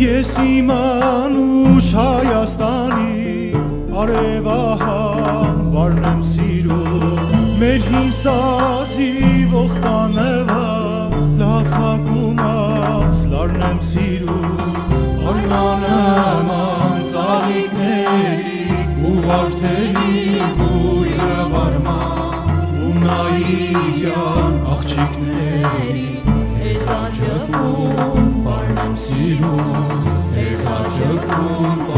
Ես իմ անուշ Հայաստանի արևահան վարն եմ սիրում Մեր հին սազի ողբանևա լասակումած լարն եմ սիրում Արմանման ծաղիկների ու վարդերի բույրը վարման ու նայիրյան աղջիկների Հեզ աչկում վարն եմ սիրում Հեզ աչկում